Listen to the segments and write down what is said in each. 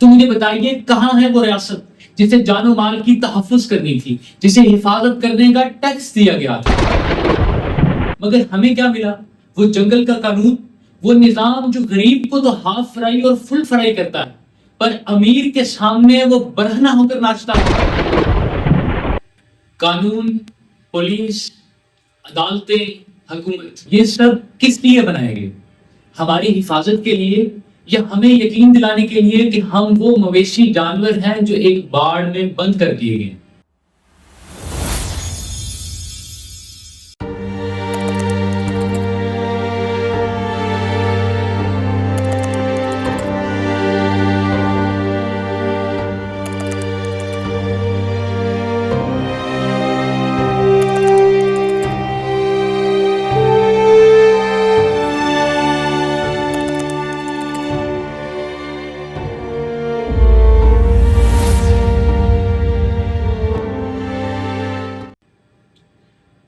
تو مجھے بتائیے کہاں ہے وہ ریاست جسے جان و مال کی تحفظ کرنی تھی، جسے حفاظت کرنے کا ٹیکس دیا گیا تھا؟ مگر ہمیں کیا ملا؟ وہ جنگل کا قانون، وہ نظام جو غریب کو تو ہاف فرائی اور فل فرائی کرتا ہے، پر امیر کے سامنے وہ برہنہ ہو کر ناچتا ہے۔ قانون، پولیس، عدالتیں، حکومت، یہ سب کس لیے بنائے گئے؟ ہماری حفاظت کے لیے، یا ہمیں یقین دلانے کے لیے کہ ہم وہ مویشی جانور ہیں جو ایک باڑ میں بند کر دیے گئے؟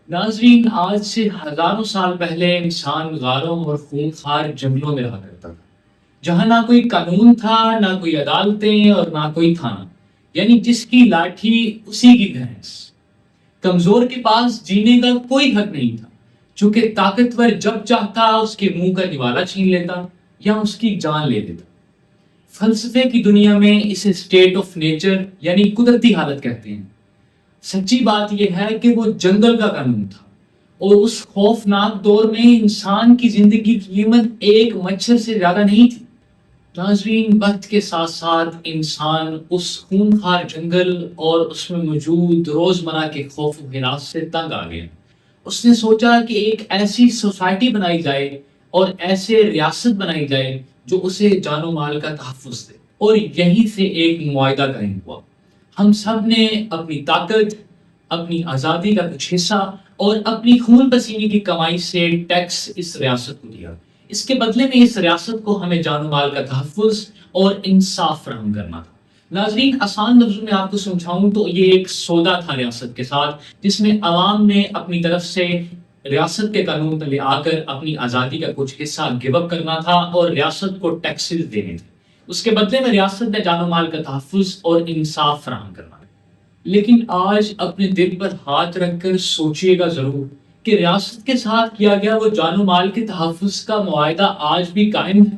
ناظرین، آج سے ہزاروں سال پہلے انسان غاروں اور خونخوار جنگلوں میں رہا کرتا تھا، جہاں نہ کوئی قانون تھا، نہ کوئی عدالتیں اور نہ کوئی تھانہ، یعنی جس کی لاٹھی اسی کی بھینس۔ کمزور کے پاس جینے کا کوئی حق نہیں تھا، چونکہ طاقتور جب چاہتا اس کے منہ کا نوالا چھین لیتا یا اس کی جان لے لیتا۔ فلسفے کی دنیا میں اسے اسٹیٹ آف نیچر یعنی قدرتی حالت کہتے ہیں۔ سچی بات یہ ہے کہ وہ جنگل کا قانون تھا، اور اس خوفناک دور میں انسان کی زندگی کی قیمت ایک مچھر سے زیادہ نہیں تھی۔ ناظرین، وقت کے ساتھ ساتھ انسان اس خونخوار جنگل اور اس میں موجود روزمرہ کے خوف و ہراس سے تنگ آ گیا۔ اس نے سوچا کہ ایک ایسی سوسائٹی بنائی جائے اور ایسے ریاست بنائی جائے جو اسے جان و مال کا تحفظ دے، اور یہیں سے ایک معاہدہ قائم ہوا۔ ہم سب نے اپنی طاقت، اپنی آزادی کا کچھ حصہ اور اپنی خون پسینے کی کمائی سے ٹیکس اس ریاست کو دیا۔ اس کے بدلے میں اس ریاست کو ہمیں جان و مال کا تحفظ اور انصاف فراہم کرنا تھا۔ ناظرین، آسان لفظوں میں آپ کو سمجھاؤں تو یہ ایک سودا تھا ریاست کے ساتھ، جس میں عوام نے اپنی طرف سے ریاست کے قانون تلے آ کر اپنی آزادی کا کچھ حصہ گیو اپ کرنا تھا اور ریاست کو ٹیکسز دینے تھے۔ اس کے بدلے میں ریاست میں جان و مال کا تحفظ اور انصاف فراہم کرنا ہے۔ لیکن آج اپنے دل پر ہاتھ رکھ کر سوچئے گا ضرور کہ ریاست کے ساتھ کیا گیا وہ جان و مال کے تحفظ کا معاہدہ آج بھی قائم ہے۔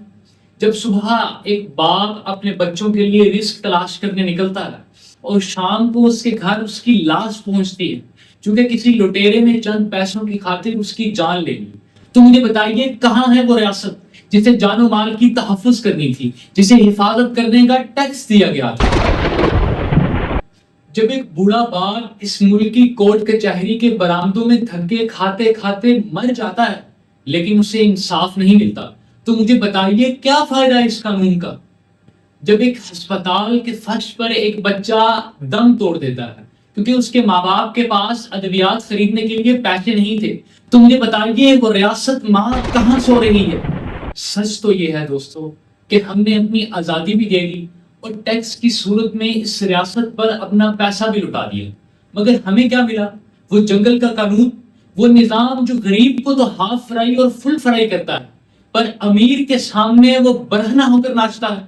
جب صبح ایک باپ اپنے بچوں کے لیے رزق تلاش کرنے نکلتا ہے اور شام کو اس کے گھر اس کی لاش پہنچتی ہے، چونکہ کسی لٹیرے نے چند پیسوں کی خاطر اس کی جان لے لی، تو مجھے بتائیے کہاں ہے وہ ریاست جسے جان و مال کی تحفظ کرنی تھی، جسے حفاظت کرنے کا ٹیکس دیا گیا تھا؟ جب ایک بوڑھا باپ اس ملک کی کورٹ کچہری کے برآمدوں میں دھکے کھاتے کھاتے مر جاتا ہے لیکن اسے انصاف نہیں ملتا، تو مجھے بتائیے کیا فائدہ ہے اس قانون کا؟ جب ایک ہسپتال کے فرش پر ایک بچہ دم توڑ دیتا ہے کیونکہ اس کے ماں باپ کے پاس ادویات خریدنے کے لیے پیسے نہیں تھے، تو مجھے بتائیے وہ ریاست ماں کہاں سو رہی ہے؟ سچ تو یہ ہے دوستو کہ ہم نے اپنی آزادی بھی دے دی اور ٹیکس کی صورت میں اس ریاست پر اپنا پیسہ بھی لٹا دیا، مگر ہمیں کیا ملا؟ وہ جنگل کا قانون، وہ نظام جو غریب کو تو ہاف فرائی اور فل فرائی کرتا ہے، پر امیر کے سامنے وہ برہنہ ہو کر ناچتا ہے۔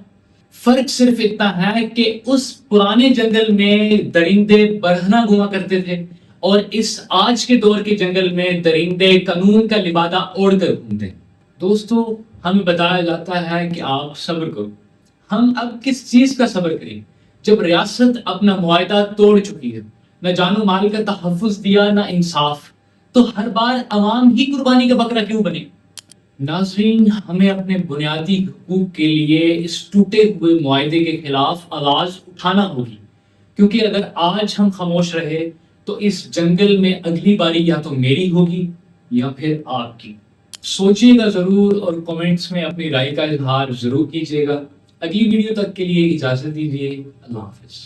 فرق صرف اتنا ہے کہ اس پرانے جنگل میں درندے برہنہ گھوما کرتے تھے اور اس آج کے دور کے جنگل میں درندے قانون کا لبادہ اوڑھ کر گھومتے ہیں۔ دوستو، ہمیں بتایا جاتا ہے کہ آپ صبر کرو۔ ہم اب کس چیز کا صبر کریں جب ریاست اپنا معاہدہ توڑ چکی ہے؟ نہ جان و مال کا تحفظ دیا، نہ انصاف، تو ہر بار عوام ہی قربانی کا بکرا کیوں بنے؟ ناظرین، ہمیں اپنے بنیادی حقوق کے لیے اس ٹوٹے ہوئے معاہدے کے خلاف آواز اٹھانا ہوگی، کیونکہ اگر آج ہم خاموش رہے تو اس جنگل میں اگلی باری یا تو میری ہوگی یا پھر آپ کی۔ سوچئے گا ضرور اور کومنٹس میں اپنی رائے کا اظہار ضرور کیجیے گا۔ اگلی ویڈیو تک کے لیے اجازت دیجیے۔ اللہ حافظ۔